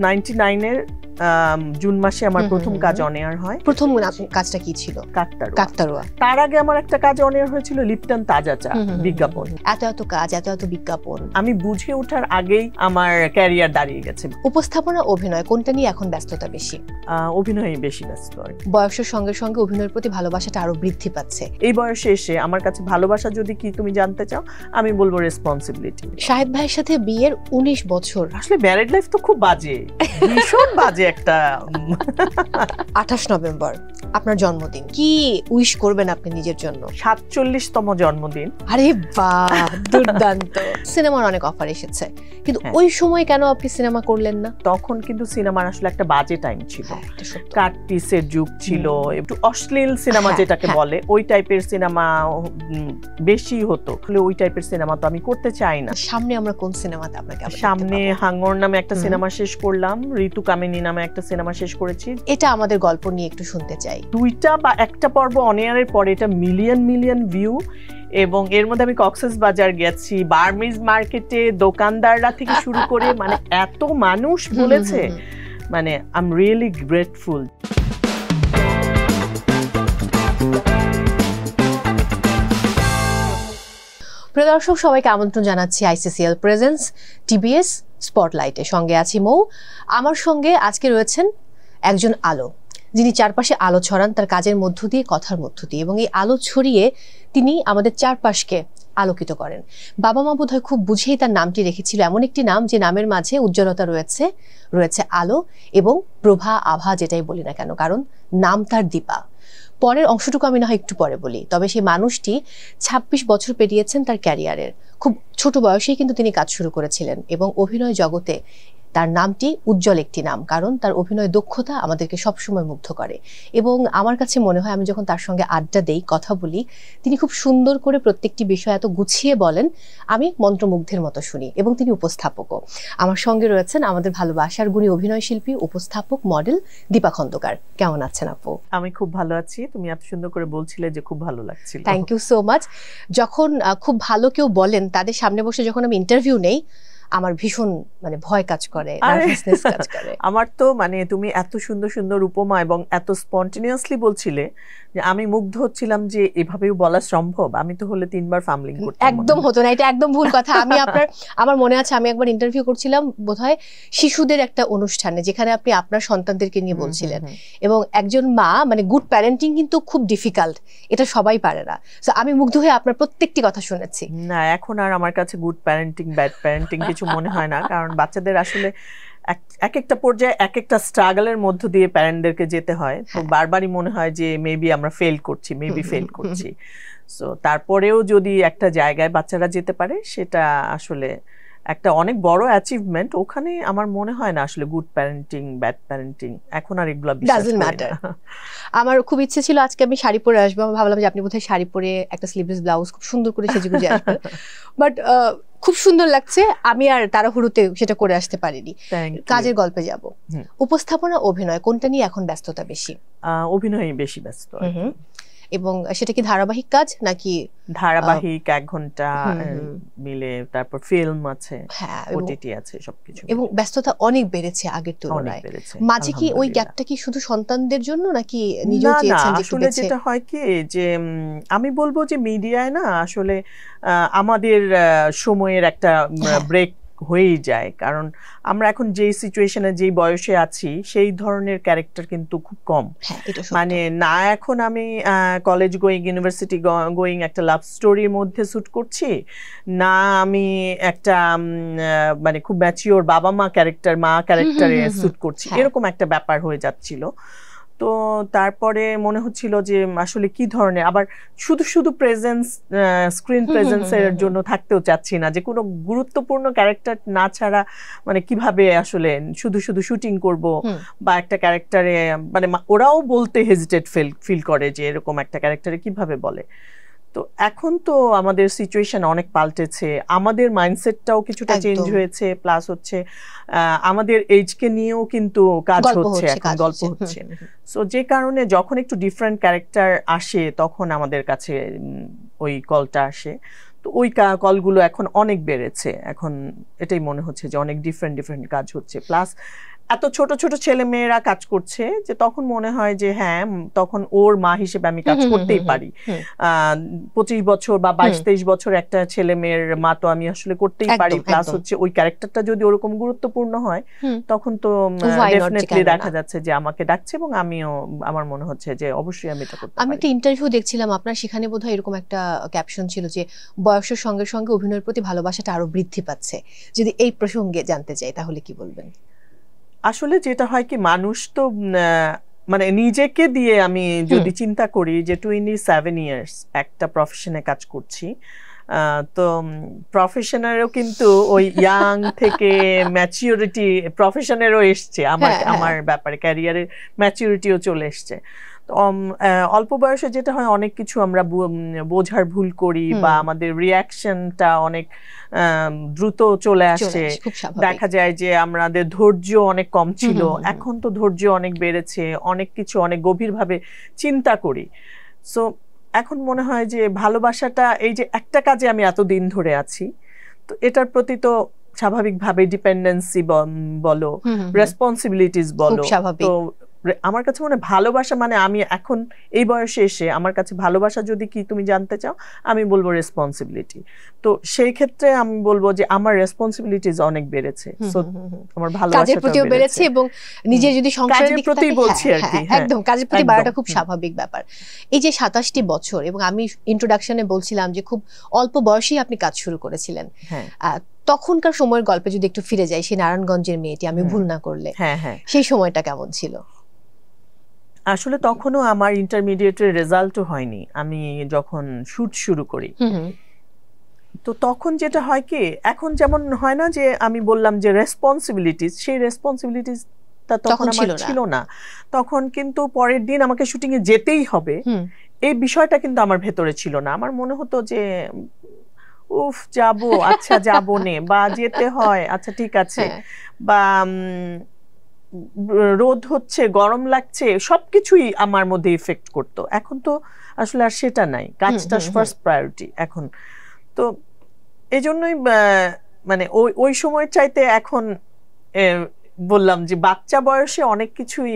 99 এর জুন মাসে আমার প্রথম কাজ অন এয়ার হয়। প্রথম কাজটা কি ছিল? কাকতারুয়া। তার আগে আমার একটা কাজ অন এয়ার হয়েছিল লিপটন তাজা চা বিজ্ঞাপন। এত কাজ, এত বিজ্ঞাপন, আমি বুঝে ওঠার আগেই আমার ক্যারিয়ার দাঁড়িয়ে গেছে। উপস্থাপনা, অভিনয় কোনটা নিয়ে এখন ব্যস্ততা বেশি? অভিনয়ে বেশি ব্যস্ত। বয়সের সঙ্গে সঙ্গে অভিনয়ের প্রতি ভালোবাসাটা আরো বৃদ্ধি পাচ্ছে। এই বয়সে এসে আমার কাছে ভালোবাসা যদি কি তুমি জানতে চাও, আমি বলবো রেসপন্সিবিলিটি। শাহেদ ভাইয়ের সাথে বিয়ের 19 বছর। আসলে ম্যারিড লাইফ তো খুব বাজে, ভীষণ বাজে একটা। 28 নভেম্বর আপনার জন্মদিন, কি উইশ করবেন আপনি নিজের জন্য? 47তম জন্মদিন। আরে বাহ, দুর্দান্ত। সিনেমার অনেক অফার এসেছে, কিন্তু ওই সময় কেন আপনি সিনেমা করলেন না? তখন কিন্তু সিনেমার আসলে একটা বাজে টাইম ছিল, কাট পিসের যুগ ছিল, একটু অশ্লীল সিনেমা যেটাকে বলে ওই টাইপের সিনেমা বেশি হতো। ওই টাইপের সিনেমা তো আমি করতে চাই না। সামনে আমরা কোন সিনেমাতে আপনাকে? সামনে হাঙ্গর নামে একটা সিনেমা শেষ করলাম, ঋতু কামিনী নামে একটা সিনেমা শেষ করেছি। এটা আমাদের গল্প নিয়ে একটু শুনতে চাই। 2টা বা একটা পর্ব অন এয়ারের পরে এটা মিলিয়ন ভিউ, এবং এর মধ্যে আমি কক্সবাজার গেছি, বার্মিজ মার্কেটে দোকানদাররা থেকে শুরু করে মানে এত মানুষ বলেছে, মানে আই এম রিয়েলি গ্রেটফুল। প্রিয় দর্শক, সবাইকে আমন্ত্রণ জানাচ্ছি আইসিসিএল প্রেজেন্স টিবিএস স্পটলাইটে। সঙ্গে আছি মৌ। আমার সঙ্গে আজকে রয়েছেন একজন আলো, যিনি চারপাশে আলো ছড়ান তার কাজের মধ্য দিয়ে, কথার মধ্য দিয়ে, এবং এই আলো ছড়িয়ে তিনি আমাদের চারপাশকে আলোকিত করেন। বাবা মা বোধহয় খুব বুঝেই তার নামটি রেখেছিল, এমন একটি নাম যে নামের মাঝে উজ্জ্বলতা রয়েছে আলো এবং প্রভা, আভা, যেটাই বলি না কেন, কারণ নাম তার দীপা। পরের অংশটুকু আমি না হয় একটু পরে বলি। তবে সেই মানুষটি 26 বছর পেরিয়েছেন তার ক্যারিয়ারের। খুব ছোট বয়সেই কিন্তু তিনি কাজ শুরু করেছিলেন, এবং অভিনয় জগতে তার নামটি উজ্জ্বল একটি নাম, কারণ তার অভিনয় দক্ষতা আমাদেরকে সবসময় মুগ্ধ করে। এবং আমার কাছে মনে হয় আমি যখন তার সঙ্গে আড্ডা দেই, কথা বলি, তিনি খুব সুন্দর করে প্রত্যেকটি বিষয় এত গুছিয়ে বলেন, আমি মন্ত্রমুগ্ধের মতো শুনি। এবং তিনি উপস্থাপকও। আমার সঙ্গে রয়েছেন আমাদের ভালোবাসার গুণী অভিনয় শিল্পী, উপস্থাপক, মডেল দীপা খন্দকার। কেমন আছেন আপু? আমি খুব ভালো আছি। তুমি এত সুন্দর করে বলছিলে যে খুব ভালো লাগছিল। Thank you so much. যখন খুব ভালো কেউ বলেন, তাদের সামনে বসে যখন আমি ইন্টারভিউ নেই, আমার ভীষণ মানে ভয় কাজ করে, নার্ভাসনেস কাজ করে। আমার তো মানে তুমি এত সুন্দর সুন্দর উপমা এবং এত স্পন্টেনিয়াসলি বলছিলে যে আমি মুগ্ধ হচ্ছিলাম যে এভাবেও বলা সম্ভব। আমি তো হলে 3 বার ফামলিং করতাম। একদম হতো না, এটা একদম ভুল কথা। আমার মনে আছে আমি একবার ইন্টারভিউ করছিলাম বোধহয় শিশুদের একটা অনুষ্ঠানে, যেখানে আপনি আপনার সন্তানদেরকে নিয়ে বলছিলেন, এবং একজন মা, মানে গুড প্যারেন্টিং কিন্তু খুব ডিফিকাল্ট, এটা সবাই পারে না। সো আমি মুগ্ধ হয়ে আপনার প্রত্যেকটি কথা শুনেছি। না, এখন আর আমার কাছে গুড প্যারেন্টিং ব্যাড প্যারেন্টিং কিছু মনে হয় না, কারণ বাচ্চাদের আসলে এক একটা পর্যায়ে এক একটা স্ট্রাগলের মধ্য দিয়ে প্যারেন্টদেরকে যেতে হয়। তো বারবারই মনে হয় যে মেবি আমরা ফেল করছি। সো তারপরেও যদি একটা জায়গায় বাচ্চারা যেতে পারে, সেটা আসলে একটা অনেক বড় অ্যাচিভমেন্ট। ওখানে আমার মনে হয় না আসলে গুড প্যারেন্টিং ব্যাড প্যারেন্টিং এখন আর এগুলো ডাজন্ট ম্যাটার। আমার খুব ইচ্ছে ছিল আজকে আমি শাড়ি পরে আসবো। আমি ভাবলাম যে আপনি বোধহয় শাড়ি পরে একটা স্লিভলেস ব্লাউজ খুব সুন্দর করে সেজেগুজে আসবেন, বাট খুব সুন্দর লাগছে। আমি আর তাড়াহুড়োতে সেটা করে আসতে পারিনি। কাজের গল্পে যাব। উপস্থাপনা, অভিনয় কোনটা নিয়ে এখন ব্যস্ততা বেশি? অভিনয়ই বেশি ব্যস্ত। এবং সেটা কি ধারাবাহিক কাজ নাকি? ধারাবাহিক 1 ঘন্টা মিলে, তারপর ফিল্ম আছে, ওটিটি আছে, সবকিছু। এবং ব্যস্ততা অনেক বেড়েছে আগের তুলনায়। মাঝে কি ওই গ্যাপটা কি শুধু সন্তানদের জন্য নাকি নিজেও চেয়েছেন যে একটু বেঁচে? আসলে যেটা হয় কি যে আমি বলবো যে মিডিয়ায় না আসলে আমাদের সময়ের একটা ব্রেক হয়েই যায়, কারণ আমরা এখন যেই সিচুয়েশনে, যেই বয়সে আছি, সেই ধরনের ক্যারেক্টার কিন্তু খুব কম। মানে না, এখন আমি কলেজ গোয়িং, ইউনিভার্সিটি গোয়িং একটা লাভ স্টোরির মধ্যে শুট করছি, না আমি একটা মানে খুব ম্যাচিওর বাবা মা ক্যারেক্টারে শুট করছি, এরকম একটা ব্যাপার হয়ে যাচ্ছিল। তো তারপরে মনে হচ্ছিল যে আসলে কি ধরনের, আবার শুধু প্রেজেন্স, স্ক্রিন প্রেজেন্সের জন্য থাকতেও চাচ্ছি না, যে কোনো গুরুত্বপূর্ণ ক্যারেক্টার না ছাড়া মানে কিভাবে আসলে শুধু শুটিং করব, বা একটা ক্যারেক্টারে মানে ওরাও বলতে হেজিটেট ফিল করে যে এরকম একটা ক্যারেক্টারে কিভাবে বলে। তো এখন তো আমাদের সিচুয়েশন অনেক পাল্টেছে, আমাদের মাইন্ডসেটটাও কিছুটা চেঞ্জ হয়েছে, প্লাস হচ্ছে আমাদের এজকে নিয়েও কিন্তু কাজ হচ্ছে, এখন গল্প হচ্ছে। সো যে কারণে যখন একটু ডিফারেন্ট ক্যারেক্টার আসে, তখন আমাদের কাছে ওই কলটা আসে। তো ওই কলগুলো এখন অনেক বেড়েছে। এখন এটাই মনে হচ্ছে যে অনেক ডিফারেন্ট কাজ হচ্ছে, প্লাস এত ছোট ছোট ছেলে মেয়েরা কাজ করছে যে তখন মনে হয় যে হ্যাঁ তখন ওর মা হিসেবে আমি কাজ করতেই পারি। 25 বছর বা 22-23 বছর একটা ছেলে মেয়ের মা তো আমি আসলে করতেই পারি, প্লাস হচ্ছে ওই ক্যারেক্টারটা যদি ওরকম গুরুত্বপূর্ণ হয় তখন তো ডেফিনেটলি দেখা যাচ্ছে যে আমাকে ডাকছে এবং আমিও আমার মনে হচ্ছে যে অবশ্যই আমি এটা করতে পারি। আমি একটা ইন্টারভিউ দেখছিলাম আপনার, সেখানে বোধহয় এরকম একটা ক্যাপশন ছিল যে বয়সের সঙ্গে সঙ্গে অভিনয়ের প্রতি ভালোবাসাটা আরো বৃদ্ধি পাচ্ছে। যদি এই প্রসঙ্গে জানতে চাই তাহলে কি বলবেন? আসলে যেটা হয় কি, মানুষ তো মানে নিজেকে দিয়ে আমি যদি চিন্তা করি যে 27 ইয়ার্স একটা প্রফেশনে কাজ করছি, তো প্রফেশনেরও কিন্তু ওই ইয়াং থেকে ম্যাচিউরিটি প্রফেশনেরও এসছে আমার ব্যাপারে, ক্যারিয়ারের ম্যাচিউরিটিও চলে এসছে। অল্প বয়সে যেটা হয় অনেক কিছু আমরা বোঝার ভুল করি বা আমাদের রিয়াকশনটা অনেক দ্রুত চলে আসে। দেখা যায় যে আমাদের ধৈর্য অনেক কম ছিল, এখন তো ধৈর্য অনেক বেড়েছে, অনেক কিছু অনেক গভীরভাবে চিন্তা করি। সো এখন মনে হয় যে ভালোবাসাটা, এই যে একটা কাজে আমি এতদিন ধরে আছি, তো এটার প্রতি তো স্বাভাবিকভাবে ডিপেন্ডেন্সি বলো, রেসপন্সিবিলিটিস বলো, তো আমার কাছে মনে ভালোবাসা মানে আমি এখন এই বয়সে এসে আমার কাছে ভালোবাসা যদি কি তুমি জানতে চাও, আমি বলবো রেসপন্সিবিলিটি। তো সেই ক্ষেত্রে আমি বলবো যে আমার রেসপন্সিবিলিটিস অনেক বেড়েছে, সো আমার ভালোবাসাটাও বেড়েছে এবং নিজে যদি সংসারের দিকে প্রতি বলছি আর কি, একদম কাজের প্রতি বাড়াটা খুব স্বাভাবিক ব্যাপার। এই যে 27টি বছর, এবং আমি ইন্ট্রোডাকশনে বলছিলাম যে খুব অল্প বয়সেই আপনি কাজ শুরু করেছিলেন, তখনকার সময়ের গল্পে যদি একটু ফিরে যাই, সেই নারায়ণগঞ্জের মেয়েটি, আমি ভুল না করলে, সেই সময়টা কেমন ছিল? আসলে তখনও আমার ইন্টারমিডিয়েটের রেজাল্টও হয়নি আমি যখন শুট শুরু করি। তো তখন যেটা হয় কি, এখন যেমন হয় না যে আমি বললাম যে রেসপন্সিবিলিটিস, সেই রেসপন্সিবিলিটিসটা তখন আমার ছিল না। তখন কিন্তু পরের দিন আমাকে শুটিং এ যেতেই হবে, এই বিষয়টা কিন্তু আমার ভেতরে ছিল না। আমার মনে হতো যে উফ যাবো, আচ্ছা যাবো নে, বা যেতে হয় আচ্ছা ঠিক আছে, বা রোদ হচ্ছে, গরম লাগছে, সবকিছুই আমার মধ্যে ইফেক্ট করতো। এখন তো আসলে আর সেটা নাই, কাজটা ফার্স্ট প্রায়োরিটি এখন। তো এই জন্যই মানে ওই সময়ের চাইতে এখন বললাম যে বাচ্চা বয়সে অনেক কিছুই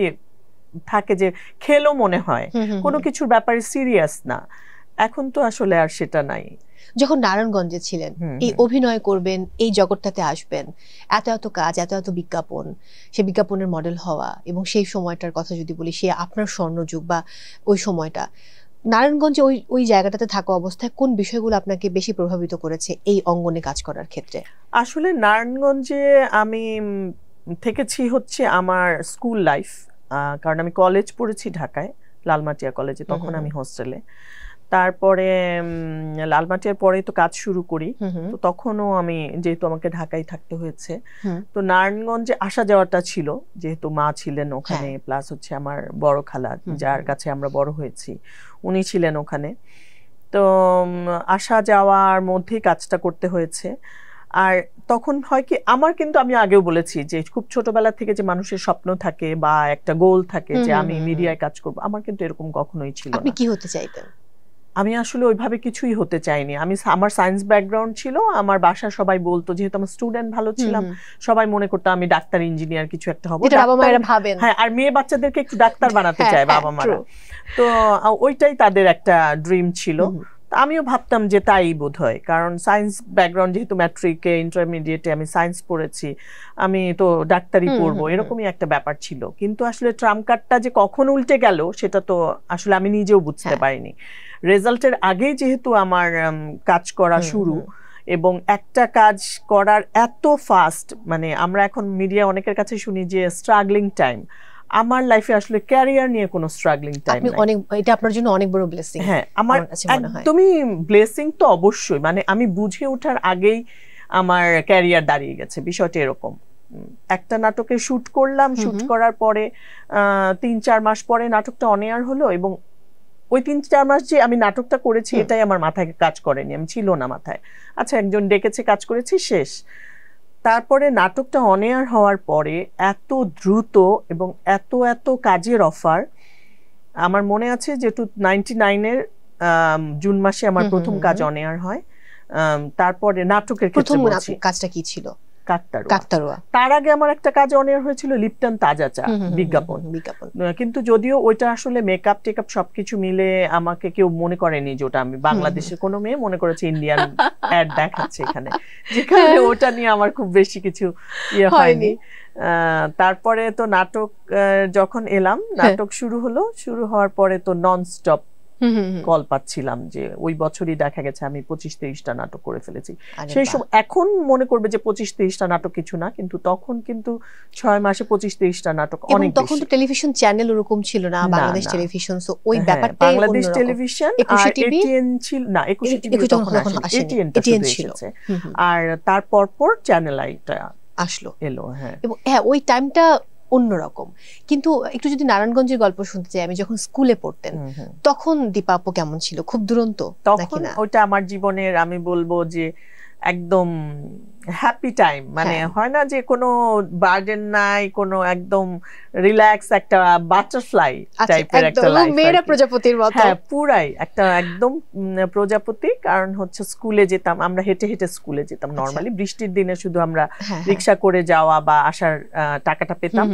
থাকে যে খেলো মনে হয়, কোনো কিছুর ব্যাপারে সিরিয়াস না। এখন তো আসলে আর সেটা নাই। যখন নারায়ণগঞ্জে ছিলেন, এই অভিনয় করবেন, এই জগৎটাতে আসবেন, এত এত কাজ, এত এত বিজ্ঞাপন, সে বিজ্ঞাপনের মডেল হওয়া, এবং সেই সময়টার কথা যদি বলি, সে আপনার স্বর্ণযুগ বা ওই সময়টা, নারায়ণগঞ্জে ওই জায়গাটাতে থাকা অবস্থায় কোন বিষয়গুলো আপনাকে বেশি প্রভাবিত করেছে এই অঙ্গনে কাজ করার ক্ষেত্রে? আসলে নারায়ণগঞ্জে আমি থেকেছি হচ্ছে আমার স্কুল লাইফ, কারণ আমি কলেজ পড়েছি ঢাকায়, লালমাটিয়া কলেজে, তখন আমি হোস্টেলে। তারপরে লালমাটিয়ার পরে তো কাজ শুরু করি, তো তখনও আমি যেহেতু আমাকে ঢাকায় থাকতে হয়েছে, তো নারায়ণগঞ্জে আসা যাওয়াটা ছিল, যেহেতু মা ছিলেন ওখানে, প্লাস হচ্ছে আমার বড় খালা যার কাছে আমরা বড় হয়েছি, উনি ছিলেন ওখানে। তো আসা যাওয়ার মধ্যেই কাজটা করতে হয়েছে। আর তখন হয় কি, আমার কিন্তু আমি আগেও বলেছি যে খুব ছোটবেলা থেকে যে মানুষের স্বপ্ন থাকে বা একটা গোল থাকে যে আমি মিডিয়ায় কাজ করব, আমার কিন্তু এরকম কখনোই ছিল না। আপনি কি হতে চাইতেন? আমি আসলে ওইভাবে কিছুই হতে চাইনি। আমার সায়েন্স ব্যাকগ্রাউন্ড ছিল, আমার বাসা সবাই বলতো, যেহেতু আমার স্টুডেন্ট ভালো ছিলাম, সবাই মনে করতো আমি ডাক্তার, ইঞ্জিনিয়ার কিছু একটা হবো। হ্যাঁ, আর মেয়ে বাচ্চাদেরকে একটু ডাক্তার বানাতে চায় বাবা মারা, তো ওইটাই তাদের একটা ড্রিম ছিল। আমিও ভাবতাম যে তাই বোধ হয়, কারণ সায়েন্স ব্যাকগ্রাউন্ড, যেহেতু ম্যাট্রিকে ইন্টারমিডিয়েটে আমি সায়েন্স পড়েছি, আমি তো ডাক্তারি পড়বো, এরকমই একটা ব্যাপার ছিল। কিন্তু আসলে ট্রাম্প কার্ডটা যে কখন উল্টে গেল সেটা তো আসলে আমি নিজেও বুঝতে পারিনি। রেজাল্টের আগেই যেহেতু আমার কাজ করা শুরু, এবং একটা কাজ করার এত ফাস্ট, মানে আমরা এখন মিডিয়া অনেকের কাছে শুনি যে স্ট্রাগলিং টাইম, আমার লাইফে আসলে ক্যারিয়ার নিয়ে কোনো স্ট্রাগলিং টাইম নাই। এটা আপনার জন্য অনেক বড় ব্লেসিং। হ্যাঁ, আমার একদমই ব্লেসিং তো অবশ্যই, মানে আমি বুঝে ওঠার আগেই আমার ক্যারিয়ার দাঁড়িয়ে গেছে, বিষয়টা এরকম। একটা নাটকে শুট করলাম, শুট করার পরে 3-4 মাস পরে নাটকটা অন এয়ার হলো, এবং ওই 3-4 মাস যে আমি নাটকটা করেছি এটাই আমার মাথায় কাজ করেনি, আমি ছিল না মাথায়। আচ্ছা, একজন ডেকেছে, কাজ করেছি, শেষ। তারপরে নাটকটা অন এয়ার হওয়ার পরে এত দ্রুত এবং এত এত কাজের অফার, আমার মনে আছে যে 99-এর জুন মাসে আমার প্রথম কাজ অন এয়ার হয়। তারপরে নাটকের ক্ষেত্রে প্রথম কাজটা কি ছিল? কাকতাড়ুয়া। তার আগে আমার একটা কাজ অন এয়ার হয়েছিল লিপটন তাজা চা বিজ্ঞাপন। কিন্তু যদিও ওইটা আসলে মেকআপ টেকআপ সবকিছু মিলে আমাকে কেউ মনে করেনি যে ওটা আমি বাংলাদেশের কোনো মেয়ে মনে করেছে ইন্ডিয়ান অ্যাড দেখাচ্ছে এখানে, যেখানে ওটা নিয়ে আমার খুব বেশি কিছু ইয়ে হয়নি। তারপরে তো নাটক যখন এলাম, নাটক শুরু হওয়ার পরে তো নন স্টপ কল পাচ্ছিলাম যে ওই বছরই দেখা গেছে আমি 25-30টা নাটক করে ফেলেছি। সেই সময় এখন মনে করবে যে 25-30টা নাটক কিছু না, কিন্তু তখন কিন্তু 6 মাসে 25-30টা নাটক অনেক বেশি। তখন তো টেলিভিশন চ্যানেল ওরকম ছিল না, বাংলাদেশ টেলিভিশন, সো ওই ব্যাপারটা বাংলাদেশ টেলিভিশন আর এটিএন ছিল না, 21 টিভি তখন এটিএন ছিল, আর তারপর চ্যানেল আইটা এলো। এবং হ্যাঁ ওই টাইমটা অন্যরকম। কিন্তু একটু যদি নারায়ণগঞ্জের গল্প শুনতে চাই, আমি যখন স্কুলে পড়তেন তখন দীপা আপু কেমন ছিল? খুব দুরন্ত নাকি না? ওইটা আমার জীবনের আমি বলবো যে একদম হ্যাপি টাইম, মানে হয় না যে কোনো বার্ডেন নাই, কোনো একদম রিল্যাক্স একটা বাটারফ্লাই টাইপের একটা লাইফ, মেয়েরা প্রজাপতির মতো। হ্যাঁ পুরাই একটা একদম প্রজাপতি। কারণ হচ্ছে স্কুলে যেতাম আমরা, হেঁটে হেঁটে স্কুলে যেতাম নরমালি, বৃষ্টির দিনে শুধু আমরা রিক্সা করে যাওয়া বা আসার টাকাটা পেতাম,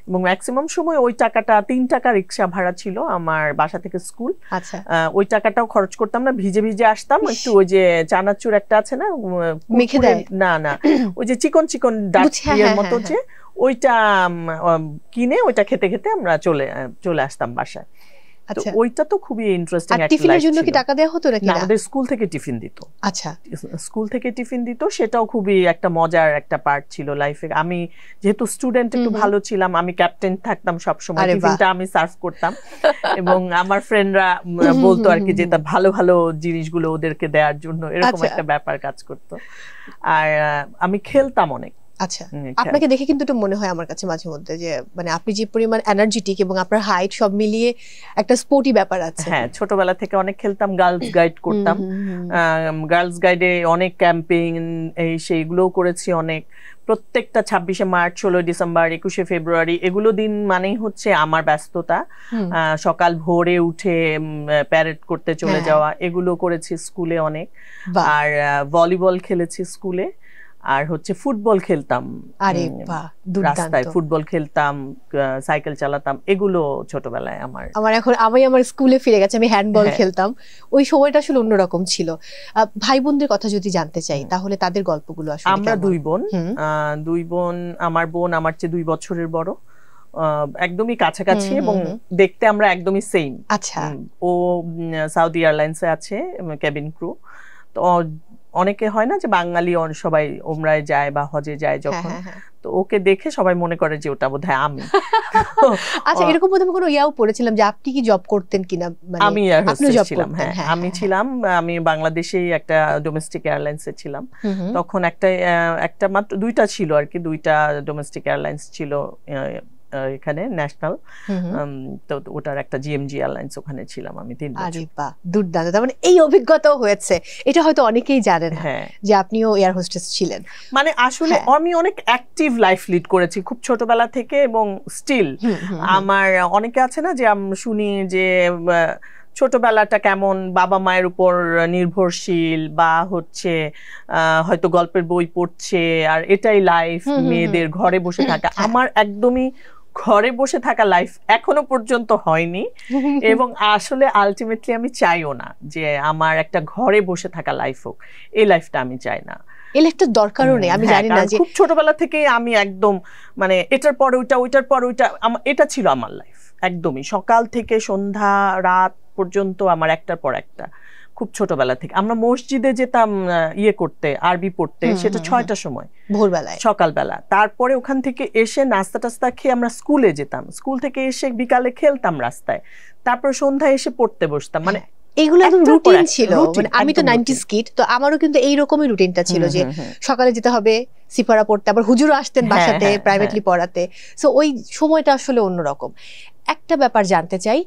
এবং ম্যাক্সিমাম সময় ওই টাকাটা 3 টাকা রিক্সা ভাড়া ছিল আমার বাসা থেকে স্কুল। ওই টাকাটাও খরচ করতাম না, ভিজে ভিজে আসতাম। একটু ওই যে চানাচুর একটা আছে না, মেখে দেয় না ওই যে চিকন চিকন ডাকের মতো, যে ওইটা কিনে ওইটা খেতে খেতে আমরা চলে আসতাম বাসায়। ওইটা তো খুবই ইন্টারেস্টিং একটা লাইফ ছিল। টিফিনের জন্য কি টাকা দেওয়া হতো নাকি? না, আমাদের স্কুল থেকে টিফিন দিত। আচ্ছা, স্কুল থেকে টিফিন দিত, সেটাও খুবই একটা মজার একটা পার্ট ছিল লাইফে। আমি যেহেতু স্টুডেন্ট একটু ভালো ছিলাম, আমি ক্যাপ্টেন থাকতাম সব সময়, টিফিনটা আমি সার্ভ করতাম এবং আমার ফ্রেন্ডরা বলতো আর কি যে তা ভালো ভালো জিনিসগুলো ওদেরকে দেওয়ার জন্য, এরকম একটা ব্যাপার কাজ করতো। আর আমি খেলতাম অনেক। আচ্ছা, আপনাকে দেখে কিন্তু একটু মনে হয় আমার কাছে মাঝে মধ্যে যে মানে আপনি যে পরিমাণ এনার্জেটিক এবং আপনার হাইট সব মিলিয়ে একটা স্পোর্টি ব্যাপার আছে। হ্যাঁ, ছোটবেলা থেকে অনেক খেলতাম, গার্লস গাইড করতাম, গার্লস গাইডে অনেক ক্যাম্পিং এই সেইগুলোও করেছি অনেক। প্রত্যেকটা 26শে মার্চ, 16 ডিসেম্বর, 21শে ফেব্রুয়ারি এগুলো দিন মানেই হচ্ছে আমার ব্যস্ততা। সকাল ভোরে উঠে প্যারেড করতে চলে যাওয়া, এগুলো করেছি স্কুলে অনেক। আর ভলিবল খেলেছি স্কুলে, আর হচ্ছে ফুটবল খেলতাম, রাস্তায় ফুটবল খেলতাম, সাইকেল চালাতাম, এগুলো ছোটবেলায় আমার স্কুলে ফিরে গেছে, আমি হ্যান্ডবল খেলতাম। ওই সময়টা আসলে অন্যরকম ছিল। ভাই বোনদের কথা যদি জানতে চাই তাহলে তাদের গল্পগুলো আসলে। আমরা দুই বোন, আমার বোন আমার চেয়ে 2 বছরের বড়, একদমই কাছাকাছি এবং দেখতে আমরা একদমই সেম। আচ্ছা, ও সাউদি এয়ারলাইন্সে আছে ক্যাবিন ক্রু। তো অনেকে হয় না যে বাঙালি সবাই ওমরায় যায় বা হজে যায় যখন, তো ওকে দেখে সবাই মনে করে যে ওটা বোধহয় আমি। আচ্ছা, এরকম প্রথমে কোনো ইয়াও পড়েছিলাম যে আপনি কি জব করতেন কিনা? আমি এয়ার হোস্টেস ছিলাম। হ্যাঁ, আমি ছিলাম। আমি বাংলাদেশেই একটা ডোমেস্টিক এয়ারলাইন্সে ছিলাম তখন। একটা মাত্র 2টা ছিল আর কি, 2টা ডোমেস্টিক এয়ারলাইন্স ছিল এখানে ন্যাশনাল, তো ওটার একটা জিএমজি এয়ারলাইন্স, ওখানে ছিলাম আমি 3 বছর। আরে বাহ, দুর্দান্ত। তার মানে এই অভিজ্ঞতাও হয়েছে, এটা হয়তো অনেকেই জানেন যে আপনিও এয়ার হোস্টেস ছিলেন। মানে আসলে আমি অনেক অ্যাক্টিভ লাইফ লিড করেছি খুব ছোটবেলা থেকে, এবং স্টিল আমার অনেকে আছে না যে শুনি যে ছোটবেলাটা কেমন বাবা মায়ের উপর নির্ভরশীল, বা হচ্ছে হয়তো গল্পের বই পড়ছে আর এটাই লাইফ, মেয়েদের ঘরে বসে থাকা। আমার একদমই ঘরে বসে থাকা লাইফ এখনো পর্যন্ত হয়নি, এবং আসলে আলটিমেটলি আমি চাইও না যে আমার একটা ঘরে বসে থাকা লাইফ হোক। এই লাইফটা আমি চাই না, এই লাইফটা দরকারও নেই। আমি জানি না যে খুব ছোটবেলা থেকে আমি একদম মানে এটার পর ওইটা, ওইটার পর ওইটা, এটা ছিল আমার লাইফ একদমই। সকাল থেকে সন্ধ্যা রাত পর্যন্ত আমার একটার পর একটা। খুব ছোটবেলা থেকে আমরা মসজিদে যেতাম করতে, আরবি পড়তে, সেটা 6টার সময় ভোরবেলায়, সকালবেলা। তারপরে ওখান থেকে এসে নাস্তা টাস্তা খেয়ে আমরা স্কুলে যেতাম, স্কুল থেকে এসে বিকালে খেলতাম রাস্তায়, তারপর সন্ধ্যায় এসে পড়তে বসতাম। মানে এগুলো একদম রুটিন ছিল। মানে আমি তো 90s কিড, তো আমারও কিন্তু এইরকমই রুটিনটা ছিল যে সকালে যেতে হবে সিপারা পড়তে, আবার হুজুরও আসতেন বাসাতে প্রাইভেটলি পড়াতে। সো ওই সময়টা আসলে অন্যরকম। একটা ব্যাপার জানতে চাই,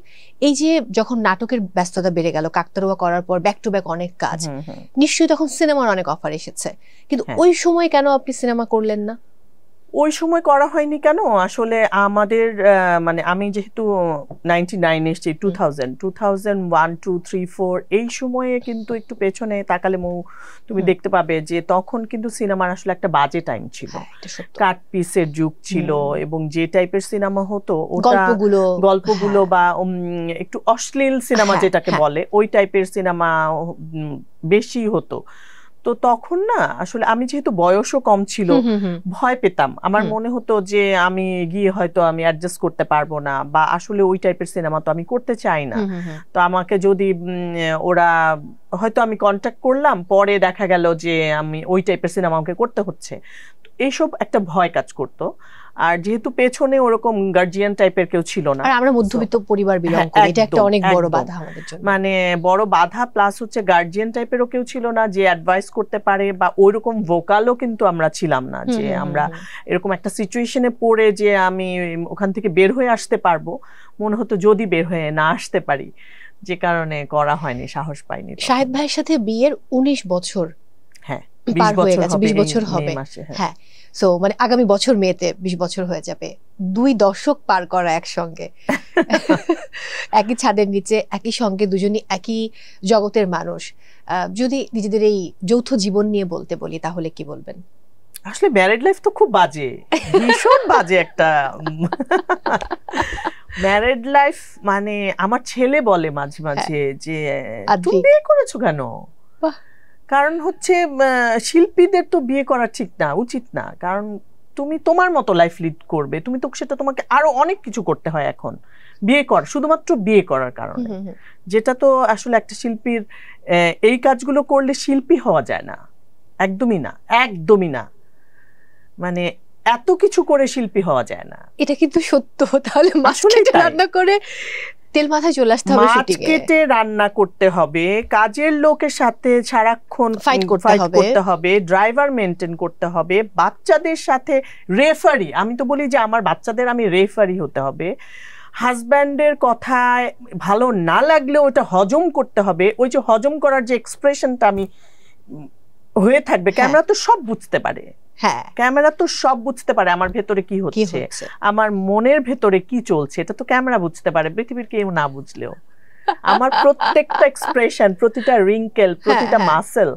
এই যে যখন নাটকের ব্যস্ততা বেড়ে গেল, কাকতাড়ুয়া করার পর ব্যাক টু ব্যাক অনেক কাজ, নিশ্চয়ই তখন সিনেমার অনেক অফার এসেছে, কিন্তু ওই সময় কেন আপনি সিনেমা করলেন না? ওই সময় করা হয়নি কেন আসলে আমাদের মানে আমি যেহেতু 99 এসেছি 2001 2 3 4 এই সময়ে কিন্তু একটু পেছনে তাকালে তুমি দেখতে পাবে যে তখন কিন্তু সিনেমার আসলে একটা বাজে টাইম ছিল, কাট পিসের যুগ ছিল এবং যে টাইপের সিনেমা হতো ওটা গল্পগুলো বা একটু অশ্লীল সিনেমা যেটাকে বলে ওই টাইপের সিনেমা বেশি হতো। তো তখন না আসলে আমি যেহেতু বয়সও কম ছিল ভয় পেতাম, আমার মনে হতো যে আমি গিয়ে হয়তো আমি অ্যাডজাস্ট করতে পারবো না বা আসলে ওই টাইপের সিনেমা তো আমি করতে চাই না। তো আমাকে যদি ওরা হয়তো আমি কন্ট্যাক্ট করলাম পরে দেখা গেল যে আমি ওই টাইপের সিনেমা আমাকে করতে হচ্ছে, এইসব একটা ভয় কাজ করতো। আর যেহেতু পেছনে ওরকম গার্জিয়ান টাইপের কেউ ছিল না, আর আমরা মধ্যবিত্ত পরিবার বিলং করি, এটা একটা অনেক বড় বাধা আমাদের জন্য, মানে বড় বাধা প্লাস হচ্ছে গার্জিয়ান টাইপেরও কেউ ছিল না যে অ্যাডভাইস করতে পারে বা ওইরকম ভোকালও কিন্তু আমরা ছিলাম না যে আমরা এরকম একটা সিচুয়েশনে পড়ে যে আমি ওখান থেকে বের হয়ে আসতে পারবো, মনে হতো যদি বের হয়ে না আসতে পারি, যে কারণে করা হয়নি, সাহস পাইনি। শাহেদ ভাইয়ের সাথে বিয়ের 19 বছর, হ্যাঁ 20 বছর হবে, হ্যাঁ সো মানে আগামী বছর মেতে 20 বছর হয়ে যাবে, 2 দশক পার করা একসঙ্গে একই ছাদের নিচে একই সঙ্গে, দুজনই একই জগতের মানুষ। যদি নিজেদের এই যৌথ জীবন নিয়ে বলতে বলি তাহলে কি বলবেন? আসলে ম্যারিড লাইফ তো খুব বাজে, ভীষণ বাজে একটা ম্যারিড লাইফ। মানে আমার ছেলে বলে মাঝে মাঝে যে তুমি বিয়ে করেছো কেন, কারণ হচ্ছে শিল্পীদের তো বিয়ে করা ঠিক না, উচিত না, কারণ তুমি তোমার মতো লাইফ লিড করবে, তুমি তো সেটা তোমাকে আরো অনেক কিছু করতে হয় এখন, বিয়ে কর শুধুমাত্র বিয়ে করার কারণে, যেটা তো আসলে একটা শিল্পীর এই কাজগুলো করলে শিল্পী হওয়া যায় না, একদমই না, একদমই না, মানে এত কিছু করে শিল্পী হওয়া যায় না। এটা কিন্তু সত্য। তাহলে মাছ কেটে রান্না করে তেল মাথায় চলে আসতে হবে, মাছ কেটে রান্না করতে হবে, কাজের লোকের সাথে সারাক্ষণ ফাইট করতে হবে, ড্রাইভার মেনটেন করতে হবে, বাচ্চাদের সাথে রেফারি, আমি তো বলি যে আমার বাচ্চাদের আমি রেফারি হতে হবে, হাজব্যান্ডের কথায় ভালো না লাগলে ওটা হজম করতে হবে, ওই যে হজম করার যে এক্সপ্রেশনটা আমি হয়ে থাকবে, ক্যামেরা তো সব বুঝতে পারে, হ্যাঁ ক্যামেরা তো সব বুঝতে পারে আমার ভেতরে কি হচ্ছে, আমার মনের ভেতরে কি চলছে, এটা তো ক্যামেরা বুঝতে পারে, পৃথিবীর কেউ না বুঝলেও। আমার প্রত্যেকটা এক্সপ্রেশন, প্রতিটা রিঙ্কেল, প্রতিটা মাসেল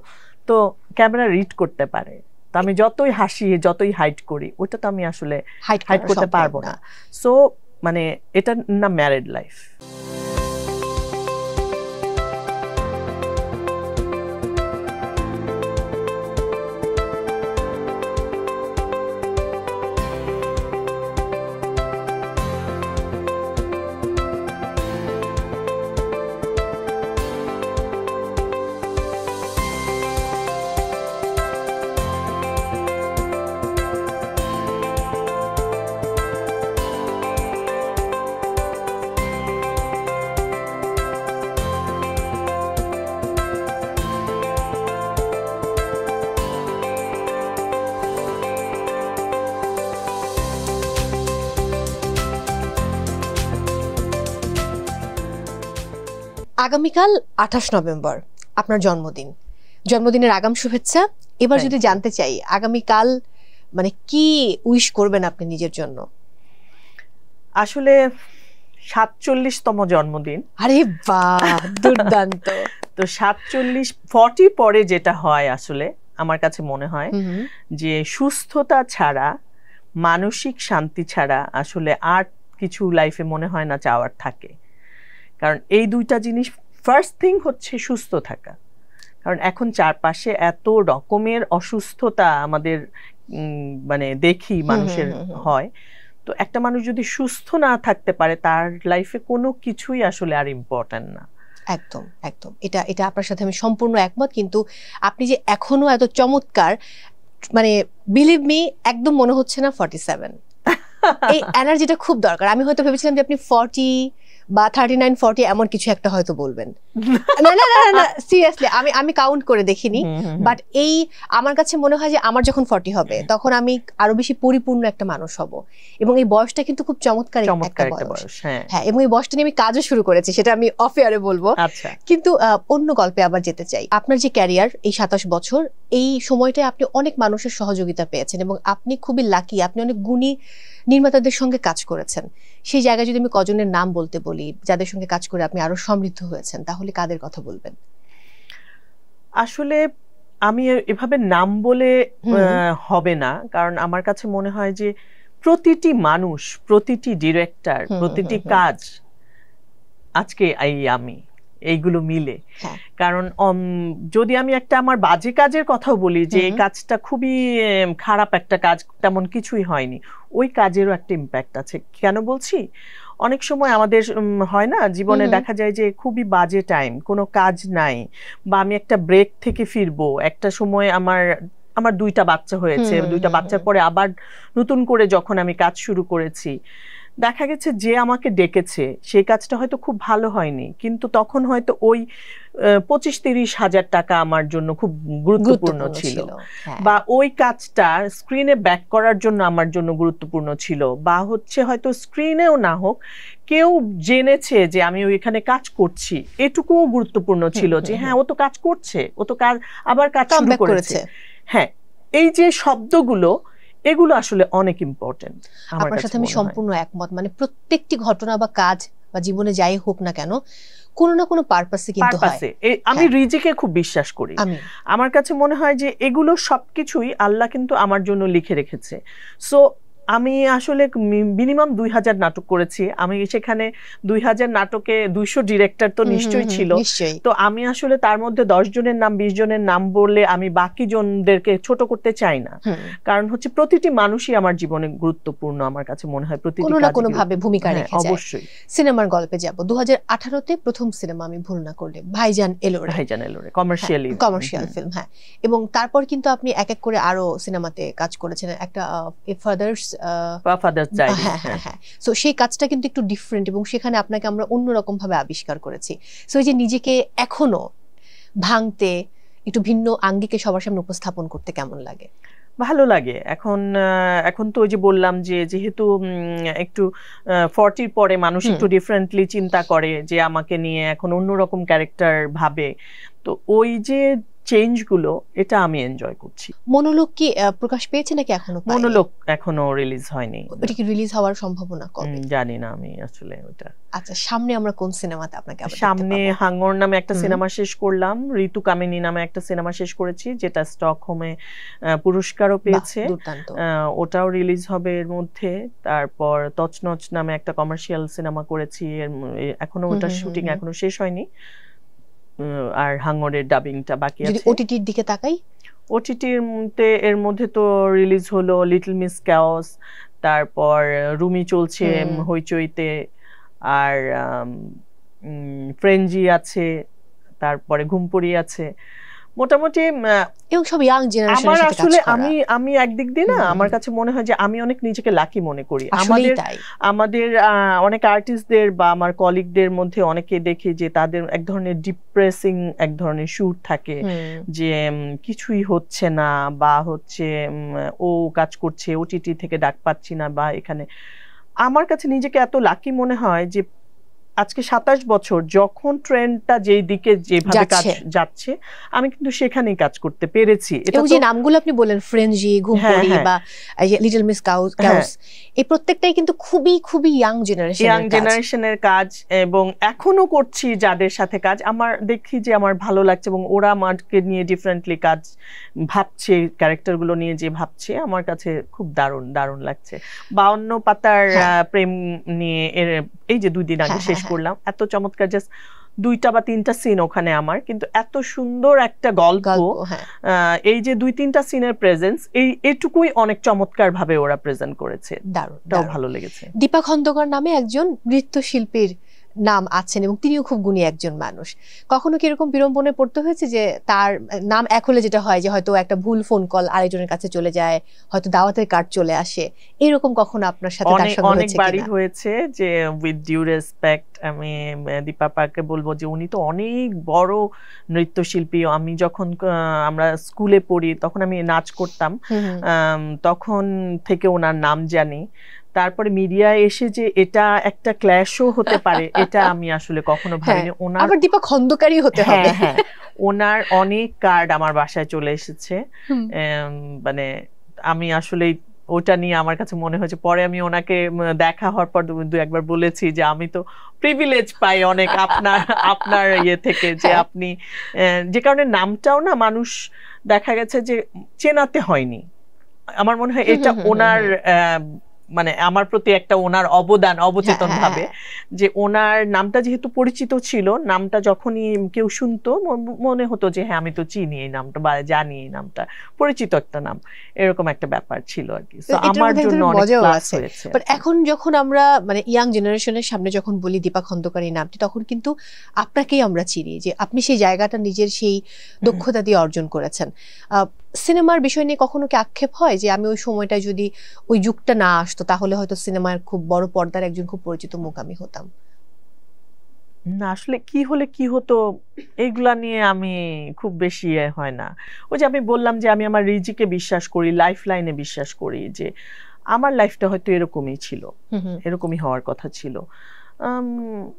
তো ক্যামেরা রিড করতে পারে। তো আমি যতই হাসি যতই হাইড করি ওটা তো আমি আসলে হাইড করতে পারবো না। সো মানে এটা না ম্যারিড লাইফ। আগামীকাল 28 নভেম্বর আপনার জন্মদিন, জন্মদিনের আগাম শুভেচ্ছা। এবার যদি জানতে চাই আগামীকাল মানে কি উইশ করবেন আপনি নিজের জন্য? আসলে 47তম জন্মদিন। আরে বাহ, দুর্দান্ত। তো 40 পরে যেটা হয় আসলে আমার কাছে মনে হয় যে সুস্থতা ছাড়া, মানসিক শান্তি ছাড়া আসলে আর কিছু লাইফে মনে হয় না চাওয়ার থাকে। কারণ এই দুইটা জিনিস, ফার্স্ট থিং হচ্ছে সুস্থ থাকা, কারণ এখন চারপাশে এত রকমের অসুস্থতা আমাদের মানে দেখি মানুষের হয়। তো একটা মানুষ যদি সুস্থ না থাকতে পারে তার লাইফে কোনো কিছুই আসলে আর ইম্পর্টেন্ট না। একদম একদম, এটা আপনার সাথে আমি সম্পূর্ণ একমত। কিন্তু আপনি যে এখনো এত চমৎকার, মানে বিলিভ মি একদম মনে হচ্ছে না 47। এই এনার্জিটা খুব দরকার। আমি হয়তো ভেবেছিলাম যে আপনি 40 বা 39-40 এমন কিছু একটা হয়তো বলবেন। না না না না সিরিয়াসলি আমি কাউন্ট করে দেখিনি, বাট এই আমার কাছে মনে হয় যে আমার যখন 40 হবে তখন আমি আরো বেশি পরিপূর্ণ একটা মানুষ হব, এবং এই বয়সটা কিন্তু খুব চমৎকার একটা বয়স। হ্যাঁ, এবং এই বয়সটা নিয়ে আমি কাজও শুরু করেছি, সেটা আমি অফ এয়ারে বলবো। কিন্তু অন্য গল্পে আবার যেতে চাই। আপনার যে ক্যারিয়ার, এই 27 বছর, এই সময়টায় আপনি অনেক মানুষের সহযোগিতা পেয়েছেন এবং আপনি খুবই লাকি, আপনি অনেক গুণী নির্মাতাদের সঙ্গে কাজ করেছেন। সেই জায়গায় যদি আমি কজনের নাম বলতে বলি যাদের সঙ্গে কাজ করে আপনি আরো সমৃদ্ধ হয়েছেন, তাহলে কাদের কথা বলবেন? আসলে আমি এভাবে নাম বলে হবে না, কারণ আমার কাছে মনে হয় যে প্রতিটি মানুষ, প্রতিটি ডিরেক্টর, প্রতিটি কাজ আজকে আমি এইগুলো মিলে। কারণ যদি আমি একটা আমার বাজে কাজের কথাও বলি যে এই কাজটা খুবই খারাপ একটা কাজ, তেমন কিছুই হয়নি, ওই কাজেরও একটা ইম্প্যাক্ট আছে। কেন বলছি, অনেক সময় আমাদের হয় না জীবনে, দেখা যায় যে খুবই বাজে টাইম, কোনো কাজ নাই, বা আমি একটা ব্রেক থেকে ফিরবো, একটা সময় আমার 2টা বাচ্চা হয়েছে, 2টা বাচ্চার পরে আবার নতুন করে যখন আমি কাজ শুরু করেছি, দেখা গেছে যে আমাকে ডেকেছে সেই কাজটা হয়তো খুব ভালো হয়নি, কিন্তু তখন হয়তো ওই 25-30 হাজার টাকা আমার জন্য খুব গুরুত্বপূর্ণ ছিল, বা ওই কাজটা স্ক্রিনে ব্যাক করার জন্য আমার জন্য গুরুত্বপূর্ণ ছিল, বা হয়তো স্ক্রিনেও না হোক কেউ জেনেছে যে আমি ওইখানে কাজ করছি, এটুকুও গুরুত্বপূর্ণ ছিল, যে হ্যাঁ ও তো কাজ করছে, ও তো আবার কাজ শুরু করেছে। হ্যাঁ, এই যে শব্দগুলো, এগুলো আসলে অনেক ইম্পর্টেন্ট। আপনার সাথে আমি সম্পূর্ণ একমত। মানে প্রত্যেকটি ঘটনা বা কাজ বা জীবনে যাই হোক না কেন, কোনো না কোনো পারপাসে কিন্তু হয়। আমি রিজিকে খুব বিশ্বাস করি। আমার কাছে মনে হয় যে এগুলো সবকিছুই আল্লাহ কিন্তু আমার জন্য লিখে রেখেছে। সো আমি আসলে মিনিমাম 2000 নাটক করেছি। আমি সেখানে 2000 নাটকে 200 ডিরেক্টর তো নিশ্চয়ই ছিল। তো আমি আসলে তার মধ্যে 10 জনের নাম 20 জনের নাম বললে আমি বাকি জনদেরকে ছোট করতে চাই না, কারণ প্রতিটি মানুষই আমার জীবনে গুরুত্বপূর্ণ। আমার কাছে মনে হয় প্রতিটি কোনো না কোনো ভাবে ভূমিকা রেখে যায়। অবশ্যই। সিনেমার গল্পে যাব। 2018-তে প্রথম সিনেমা, আমি ভুল না করলে, ভাইজান এলোরে। Commercial film. হ্যাঁ, এবং তারপর কিন্তু আপনি এক এক করে আরো সিনেমাতে কাজ করেছেন। একটা ফাদার্স সো সেই কাজটা কিন্তু একটু ডিফারেন্ট, এবং সেখানে আপনাকে আমরা অন্যরকম ভাবে আবিষ্কার করেছি। সো এই যে নিজেকে এখনো ভাঙতে, একটু ভিন্ন আঙ্গিকে সবার সামনে উপস্থাপন করতে কেমন লাগে? ভালো লাগে। এখন তো ওই যে বললাম যে যেহেতু একটু 40 পরে মানুষ একটু ডিফারেন্টলি চিন্তা করে, যে আমাকে নিয়ে এখন অন্যরকম ক্যারেক্টার ভাবে, তো ওই যে চেঞ্জ গুলো, এটা আমি এনজয় করছি। মনোলোক কি প্রকাশ পেয়েছে নাকি এখনো? মনোলোক এখনো রিলিজ হয়নি। ওটা কি রিলিজ হওয়ার সম্ভাবনা কবে? জানি না আমি আসলে ওটা। আচ্ছা, সামনে আমরা কোন সিনেমাতে আপনাকে আবার দেখতে পাবো? সামনে হাঙ্গর নামে একটা সিনেমা শেষ করলাম, ঋতু কামিনী নামে একটা সিনেমা শেষ করেছি, যেটা স্টকহোমে পুরস্কারও পেয়েছে। ওটাও রিলিজ হবে এর মধ্যে। তারপর তছনছ নামে একটা কমার্শিয়াল সিনেমা করেছি, এখনো ওটা শুটিং এখনো শেষ হয়নি, আর হাঙ্গরের ডাবিংটা বাকি আছে। ওটিটির দিকে তাকাই, ওটিটির এর মধ্যে তো রিলিজ হলো লিটল মিস ক্যাওস, তারপর রুমি চলছে হইচইতে, আর ফ্রেঞ্জি আছে, তারপরে ঘুমপুরি আছে। মোটামুটি এবং সব ইয়াং জেনারেশনের সাথে কাজ করা। আসলে আমি একদিক দিয়ে না, আমার কাছে মনে হয় যে আমি অনেক নিজেকে লাকি মনে করি। আমাদের অনেক আর্টিস্টদের বা আমার কলিগদের মধ্যে অনেকে দেখি যে তাদের এক ধরনের ডিপ্রেসিং এক ধরনের সুর থাকে, যে কিছুই হচ্ছে না, বা ও কাজ করছে, ওটিটি থেকে ডাক পাচ্ছি না, বা এখানে। আমার কাছে নিজেকে এত লাকি মনে হয় যে আজকে 27 বছর যখন ট্রেন্ডটা যেই দিকে যেভাবে কাজ যাচ্ছে, আমি কিন্তু সেখানেই কাজ করতে পেরেছি। এটা যে নামগুলো আপনি বলেন, ফ্রেঞ্জি, ঘুমপুরি বা লিটল মিস ক্যাওস, এই প্রত্যেকটাই কিন্তু খুবই খুবই ইয়াং জেনারেশনের কাজ, এবং এখনো করছি যাদের সাথে কাজ। আমার দেখি যে আমার ভালো লাগছে, এবং ওরা আমাকে নিয়ে ডিফারেন্টলি কাজ ভাবছে, ক্যারেক্টারগুলো নিয়ে যে ভাবছে, আমার কাছে খুব দারুণ লাগছে। 52 পাতার প্রেম নিয়ে এই যে 2 দিন আগে শেষ করলাম, এত চমৎকার, জাস্ট 2টা বা 3টা সিন ওখানে আমার, কিন্তু এত সুন্দর একটা গল্প। এই যে 2-3টা সিনের প্রেজেন্স, এইটুকুই অনেক চমৎকার ভাবে ওরা প্রেজেন্ট করেছে, দারুণ ভালো লেগেছে। দীপা খন্দকার নামে একজন নৃত্যশিল্পীর নাম আছেন এবং তিনিও খুব গুণী একজন মানুষ, কখনো কি এরকম বিড়ম্বনায় পড়তে হয়েছে যে তার নাম এক হলে যেটা হয় যে হয়তো একটা ভুল ফোন কল আরেকজনের কাছে চলে যায়, হয়তো দাওয়াতের কার্ড চলে আসে, এরকম কখনো আপনার সাথে তার সঙ্গে হয়েছে কিনা? অনেকবারই হয়েছে যে উইথ ডিউ রেসপেক্ট আমি দীপা আপাকে বলবো যে উনি তো অনেক বড় নৃত্যশিল্পী। আমি যখন আমরা স্কুলে পড়ি তখন আমি নাচ করতাম, তখন থেকে ওনার নাম জানি। তারপরে মিডিয়ায় এসে যে এটা একটা ক্ল্যাশও হতে পারে এটা আমি আসলে কখনো ভাবিনি। ওনার আবার দীপা খন্দকারী হতে হবে। হ্যাঁ, ওনার অনেক কার্ড আমার বাসায় চলে এসেছে, মানে আমি আসলে ওটা নিয়ে আমার কাছে মনে হয়েছে, পরে আমি ওনাকে দেখা হওয়ার পর দু একবার বলেছি যে আমি তো প্রিভিলেজ পাই অনেক আপনার ইয়ে থেকে, যে আপনি যে কারণে নামটাও না মানুষ দেখা গেছে যে চেনাতে হয়নি। আমার মনে হয় এটা ওনার মানে আমার প্রতি একটা ওনার অবদান অবচেতন ভাবে, যে ওনার নামটা যেহেতু পরিচিত ছিল, নামটা যখনই কেউ শুনতো মনে হতো যে হ্যাঁ আমি তো চিনি এই নামটা বা জানি এই নামটা, পরিচিত একটা নাম, এরকম একটা ব্যাপার ছিল আর কি। সো আমার জন্য অনেক প্লাস হয়েছে। বাট এখন যখন আমরা মানে ইয়াং জেনারেশনের সামনে যখন বলি দীপা খন্দকার এই নামটি, তখন কিন্তু আপনাকেই আমরা চিনি যে আপনি সেই জায়গাটা নিজের সেই দক্ষতা দিয়ে অর্জন করেছেন। সিনেমার বিষয় নিয়ে কখনো কি আক্ষেপ হয় যে আমি ওই সময়টা যদি ওই যুগটা না আসতো তাহলে হয়তো সিনেমার খুব বড় পর্দার একজন খুব পরিচিত মুখ আমি হতাম? না, আসলে কি হলে কি হতো এইগুলা নিয়ে আমি খুব বেশি হয় না। ওই যে আমি বললাম যে আমি আমার রিজিকে বিশ্বাস করি, লাইফ লাইনে বিশ্বাস করি, যে আমার লাইফটা হয়তো এরকমই ছিল, এরকমই হওয়ার কথা ছিল।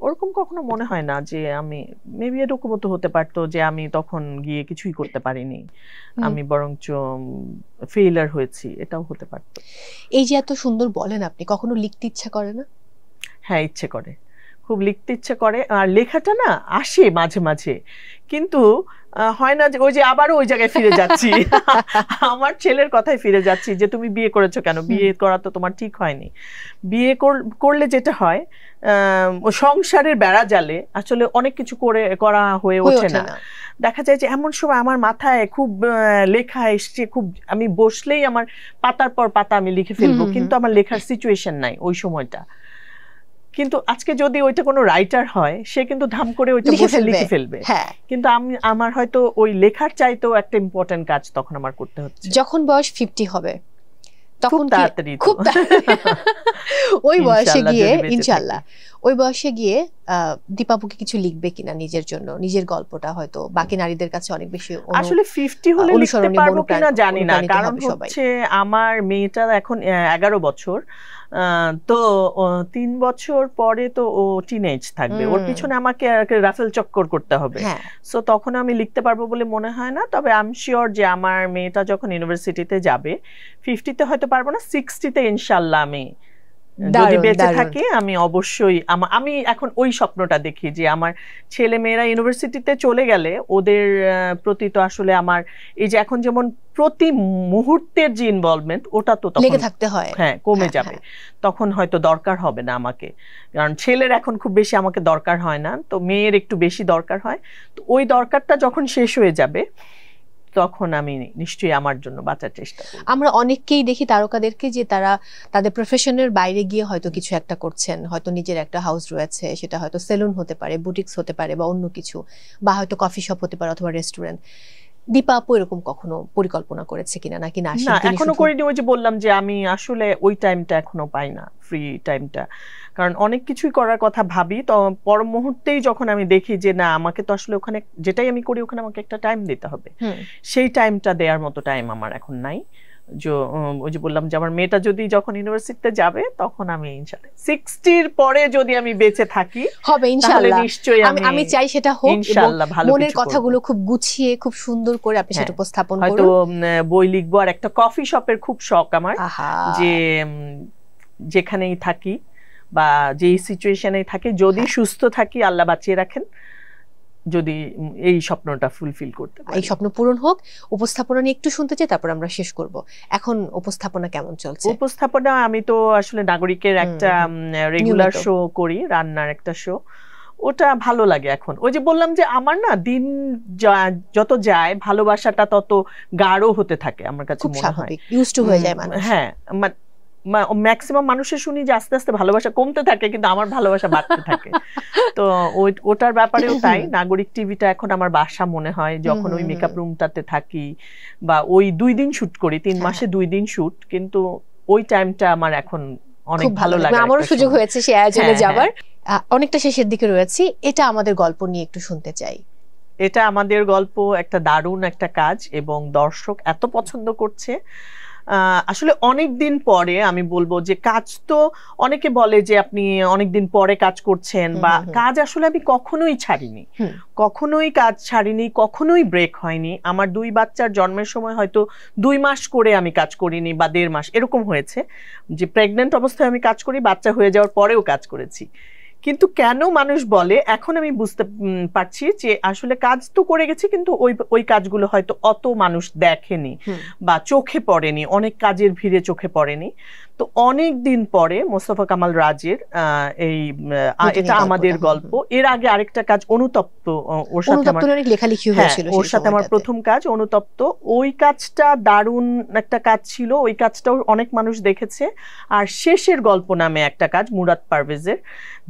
ওরকম কখনো মনে হয় না যে আমি মেবি এরকমও তো হতে পারতো যে আমি তখন গিয়ে কিছুই করতে পারিনি, আমি বরঞ্চ ফেইলার হয়েছি, এটাও হতে পারতো। এই যে এত সুন্দর বলেন আপনি, কখনো লিখতে ইচ্ছা করে না? হ্যাঁ, ইচ্ছে করে, খুব লিখতে ইচ্ছে করে। আর লেখাটা না আসে মাঝে মাঝে, কিন্তু হয় না যে ওই যে আবারও ওই জায়গায় ফিরে যাচ্ছি আমার ছেলের কথায় ফিরে যাচ্ছি যে তুমি বিয়ে করেছো কেন, বিয়ে করা তো তোমার ঠিক হয়নি। বিয়ে করলে যেটা হয় সংসারের বেড়া জালে আসলে অনেক কিছু করা হয়ে ওঠে না। দেখা যায় যে এমন সময় আমার মাথায় খুব লেখা এসছে, খুব আমি বসলেই আমার পাতার পর পাতা আমি লিখে ফেলবো, কিন্তু আমার লেখার সিচুয়েশন নাই ওই সময়টা। কিন্তু আজকে যদি ওইটা কোনো রাইটার হয়, সে কিন্তু ধাম করে ওইটা বসে লিখে ফেলবে। কিন্তু আমার হয়তো ওই লেখার চাইতেও একটা ইম্পর্টেন্ট কাজ তখন আমার করতে হচ্ছে। যখন বয়স 50 হবে তখন তাড়াতাড়ি খুব ওই বয়সে গিয়ে ইনশাআল্লাহ ওই বয়সে গিয়ে দীপা আপু কিছু লিখবে কিনা নিজের জন্য, নিজের গল্পটা হয়তো বাকি নারীদের কাছে অনেক বেশি আসলে 50 হলে লিখতে পারবো কিনা জানি না, কারণ হচ্ছে আমার মেয়েটা এখন 11 বছর, তো 3 বছর পরে তো ও টিনেজ থাকবে, ওর পিছনে আমাকে রাফেল চক্কর করতে হবে। সো তখন আমি লিখতে পারবো বলে মনে হয় না। তবে আই এম শিওর যে আমার মেয়েটা যখন ইউনিভার্সিটিতে যাবে, 50-তে হয়তো পারবো না, 60-তে ইনশাআল্লাহ আমি যদি বেঁচে থাকি আমি অবশ্যই আমি এখন ওই স্বপ্নটা দেখি যে আমার ছেলে মেয়েরা ইউনিভার্সিটিতে চলে গেলে ওদের প্রতি তো আসলে আমার এই যে এখন যেমন প্রতি মুহূর্তের যে ইনভলভমেন্ট ওটা তো তখন থাকতে হয়, হ্যাঁ কমে যাবে, তখন হয়তো দরকার হবে না আমাকে। কারণ ছেলের এখন খুব বেশি আমাকে দরকার হয় না, তো মেয়ের একটু বেশি দরকার হয়। তো ওই দরকারটা যখন শেষ হয়ে যাবে তখন আমি নিশ্চয়ই আমার জন্য বাঁচার চেষ্টা করব। আমরা অনেককেই দেখি তারকাদেরকে যে তারা তাদের প্রফেশনের বাইরে গিয়ে হয়তো কিছু একটা করছেন, হয়তো নিজের একটা হাউস রয়েছে, সেটা হয়তো সেলুন হতে পারে, বুটিক্স হতে পারে বা অন্য কিছু, বা হয়তো কফি শপ হতে পারে অথবা রেস্টুরেন্ট। দীপা আপু এরকম কখনো পরিকল্পনা করেছে কিনা, নাকি না এখনো করিনি। ওই যে বললাম যে আমি আসলে ওই টাইমটা এখনো পাই না, ফ্রি টাইমটা, কারণ অনেক কিছুই করার কথা ভাবি, তো পর মুহূর্তেই যখন আমি দেখি যে না আমাকে তো আসলে ওখানে যেটাই আমি করি ওখানে আমাকে একটা টাইম দিতে হবে, সেই টাইমটা দেওয়ার মতো টাইম আমার এখন নাই। ওই যে বললাম যে আমার মেয়েটা যদি যখন ইউনিভার্সিটিতে যাবে তখন আমি ইনশাআল্লাহ 60-র পরে যদি আমি বেঁচে থাকি হবে ইনশাআল্লাহ, নিশ্চয়ই আমি চাই সেটা হোক, ইনশাআল্লাহ ভালো মনের কথাগুলো খুব গুছিয়ে খুব সুন্দর করে আপনি সেটা উপস্থাপন করুন। হয়তো বই লিখবো, আর একটা কফি শপের খুব শখ আমার, যে যেখানেই থাকি বা যেই সিচুয়েশনেই থাকি, যদি সুস্থ থাকি আল্লাহ বাঁচিয়ে রাখেন, যদি এই স্বপ্নটা ফুলফিল করতে পারি, এই স্বপ্ন পূরণ হোক। উপস্থাপনা নিয়ে একটু শুনতে চাই, তারপর আমরা শেষ করব। এখন উপস্থাপনা কেমন চলছে? উপস্থাপনা আমি তো আসলে নাগরিকের একটা রেগুলার শো করি, রান্নার একটা শো, ওটা ভালো লাগে এখন। ওই যে বললাম যে আমার না দিন যত যায় ভালোবাসাটা তত গাঢ় হতে থাকে আমার কাছে মনে হয়, ইউজড টু হয়ে যায় মানুষ। হ্যাঁ, ম্যাক্সিমাম মানুষের শুনি যে আস্তে আস্তে ভালোবাসা কমতে থাকে, কিন্তু আমার ভালোবাসা বাড়তে থাকে। তো ওটার ব্যাপারেও তাই। নাগরিক টিভিটা এখন আমার বাসা মনে হয়, যখন ওই মেকআপ রুমটাতে থাকি বা ওই 2 দিন শুট করি, 3 মাসে 2 দিন শুট, কিন্তু ওই টাইমটা আমার এখন অনেক ভালো লাগে। আমারও সুযোগ হয়েছে সেই আয়োজনে যাবার। অনেকটা শেষের দিকে রয়েছি, এটা আমাদের গল্প নিয়ে একটু শুনতে চাই। এটা আমাদের গল্প একটা দারুণ একটা কাজ, এবং দর্শক এত পছন্দ করছে। আসলে অনেক দিন পরে আমি বলবো যে কাজ তো অনেকে বলে যে আপনি অনেক দিন পরে কাজ করছেন, বা কাজ আসলে আমি কখনোই ছাড়িনি, কখনোই কাজ ছাড়িনি, কখনোই ব্রেক হয়নি। আমার 2 বাচ্চার জন্মের সময় হয়তো 2 মাস করে আমি কাজ করিনি, বা 1.5 মাস এরকম হয়েছে যে প্রেগনেন্ট অবস্থায় আমি কাজ করি, বাচ্চা হয়ে যাওয়ার পরেও কাজ করেছি। কিন্তু কেন মানুষ বলে, এখন আমি বুঝতে পারছি যে আসলে কাজ তো করে গেছি, কিন্তু ওই কাজগুলো হয়তো অত মানুষ দেখেনি বা চোখে পড়েনি, অনেক কাজের ভিড়ে চোখে পড়েনি। তো অনেক দিন পরে মোস্তফা কামাল রাজের এটা আমাদের গল্প, এর আগে আরেকটা কাজ অনুতপ্ত, ওর সাথে আমার প্রথম কাজ অনুতপ্ত। ওই কাজটা দারুণ একটা কাজ ছিল, ওই কাজটাও অনেক মানুষ দেখেছে। আর শেষের গল্প নামে একটা কাজ মুরাদ পারভেজের,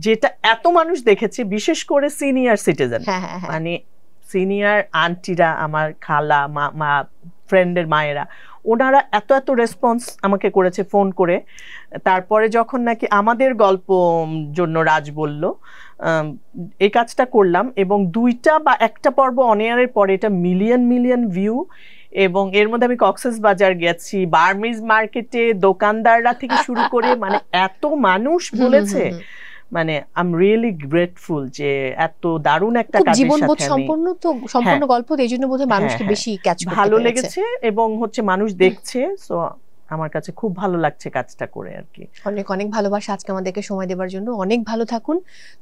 যেটা এত মানুষ দেখেছে, বিশেষ করে সিনিয়র সিটিজেন, মানে সিনিয়র আন্টিরা, আমার খালা, মা ফ্রেন্ডের মায়েরা, ওনারা এত এত রেসপন্স আমাকে করেছে ফোন করে। তারপরে যখন নাকি আমাদের গল্প জন্য রাজ বলল, এই কাজটা করলাম, এবং 2টা বা 1টা পর্ব অন এয়ারের পরে এটা মিলিয়ন ভিউ। এবং এর মধ্যে আমি কক্সবাজার গেছি, বার্মিজ মার্কেটে দোকানদাররা থেকে শুরু করে মানে এত মানুষ বলেছে, মানে আই এম রিয়েলি গ্রেটফুল যে এত দারুণ একটা কাজের সাথে জীবনবোধ সম্পূর্ণ গল্প, এইজন্য বোধহয় মানুষকে বেশি ক্যাচ করতে ভালো লেগেছে, এবং মানুষ দেখছে। সো আমার কাছে খুব ভালো লাগছে কাজটা করে আর কি। অনেক অনেক ভালোবাসা আজকে আমাদেরকে সময় দেওয়ার জন্য। অনেক ভালো থাকুন।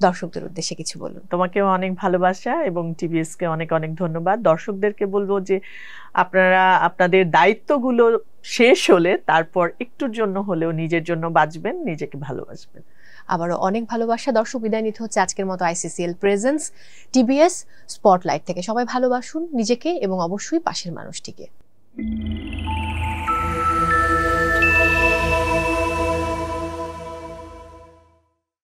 দর্শকদের উদ্দেশ্যে কিছু বলুন। তোমাকেও অনেক ভালোবাসা, এবং টিভিএস কে অনেক অনেক ধন্যবাদ। দর্শকদেরকে বলবো যে আপনারা আপনাদের দায়িত্বগুলো শেষ হলে তারপর একটুর জন্য হলেও নিজের জন্য বাঁচবেন, নিজেকে ভালোবাসবেন। আবারও অনেক ভালোবাসা। দর্শক, বিদায় নিতে হচ্ছে আজকের মতো আইসিসিএল প্রেজেন্স টিবিএস স্পটলাইট থেকে। সবাই ভালোবাসুন নিজেকে এবং অবশ্যই পাশের মানুষটিকে।